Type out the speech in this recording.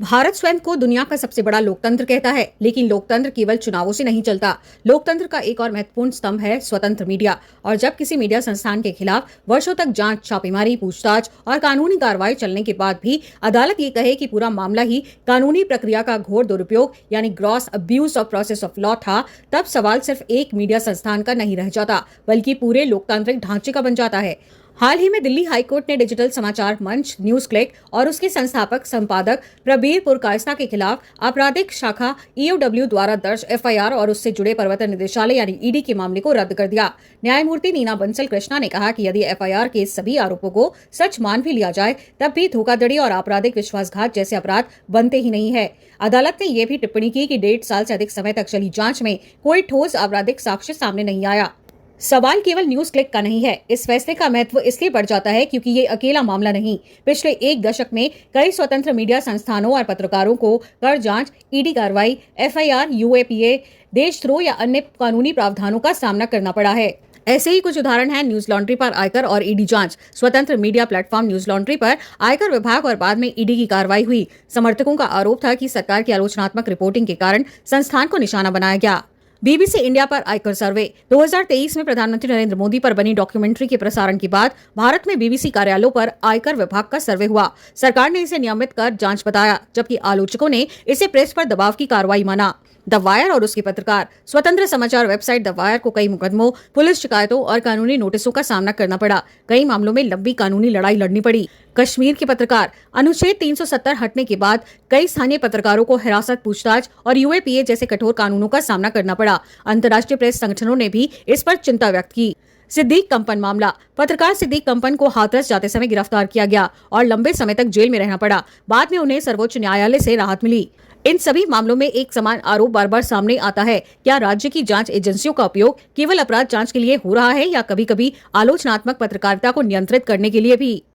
भारत स्वयं को दुनिया का सबसे बड़ा लोकतंत्र कहता है, लेकिन लोकतंत्र केवल चुनावों से नहीं चलता। लोकतंत्र का एक और महत्वपूर्ण स्तंभ है स्वतंत्र मीडिया। और जब किसी मीडिया संस्थान के खिलाफ वर्षों तक जांच, छापेमारी, पूछताछ और कानूनी कार्रवाई चलने के बाद भी अदालत ये कहे कि पूरा मामला ही कानूनी प्रक्रिया का घोर दुरुपयोग यानी gross abuse of process of law था, तब सवाल सिर्फ एक मीडिया संस्थान का नहीं रह जाता, बल्कि पूरे लोकतांत्रिक ढांचे का बन जाता है। हाल ही में दिल्ली हाईकोर्ट ने डिजिटल समाचार मंच न्यूज क्लिक और उसके संस्थापक संपादक प्रबीर पुरकायस्ता के खिलाफ आपराधिक शाखा ईओडब्ल्यू द्वारा दर्ज एफआईआर और उससे जुड़े प्रवर्तन निदेशालय यानी ईडी के मामले को रद्द कर दिया। न्यायमूर्ति नीना बंसल कृष्णा ने कहा कि यदि एफआईआर के सभी आरोपों को सच मान भी लिया जाए, तब भी धोखाधड़ी और आपराधिक विश्वासघात जैसे अपराध बनते ही नहीं है। अदालत ने यह भी टिप्पणी की कि 1.5 साल से अधिक समय तक चली जांच में कोई ठोस आपराधिक साक्ष्य सामने नहीं आया। सवाल केवल न्यूज क्लिक का नहीं है। इस फैसले का महत्व इसलिए बढ़ जाता है क्योंकि ये अकेला मामला नहीं। पिछले एक दशक में कई स्वतंत्र मीडिया संस्थानों और पत्रकारों को कर जांच, ईडी कार्रवाई, एफआईआर, यूएपीए, देशद्रोह या अन्य कानूनी प्रावधानों का सामना करना पड़ा है। ऐसे ही कुछ उदाहरण हैं न्यूज लॉन्ड्री पर आयकर और ईडी जांच, स्वतंत्र मीडिया प्लेटफॉर्म न्यूज लॉन्ड्री पर आयकर विभाग और बाद में ईडी की कार्रवाई हुई। समर्थकों का आरोप था कि सरकार की आलोचनात्मक रिपोर्टिंग के कारण संस्थान को निशाना बनाया गया। बीबीसी इंडिया पर आयकर सर्वे 2023 में प्रधानमंत्री नरेंद्र मोदी पर बनी डॉक्यूमेंट्री के प्रसारण के बाद भारत में बीबीसी कार्यालयों पर आयकर विभाग का सर्वे हुआ। सरकार ने इसे नियमित कर जांच बताया, जबकि आलोचकों ने इसे प्रेस पर दबाव की कार्रवाई माना। द वायर और उसके पत्रकार, स्वतंत्र समाचार वेबसाइट द वायर को कई मुकदमों, पुलिस शिकायतों और कानूनी नोटिसों का सामना करना पड़ा। कई मामलों में लंबी कानूनी लड़ाई लड़नी पड़ी। कश्मीर के पत्रकार, अनुच्छेद 370 हटने के बाद कई स्थानीय पत्रकारों को हिरासत, पूछताछ और यूएपीए जैसे कठोर कानूनों का सामना करना पड़ा। अंतर्राष्ट्रीय प्रेस संगठनों ने भी इस पर चिंता व्यक्त की। सिद्दीक कंपन मामला, पत्रकार सिद्दीक कंपन को हाथरस जाते समय गिरफ्तार किया गया और लंबे समय तक जेल में रहना पड़ा। बाद में उन्हें सर्वोच्च न्यायालय से राहत मिली। इन सभी मामलों में एक समान आरोप बार बार सामने आता है। क्या राज्य की जांच एजेंसियों का उपयोग केवल अपराध जांच के लिए हो रहा है या कभी-कभी आलोचनात्मक पत्रकारिता को नियंत्रित करने के लिए भी?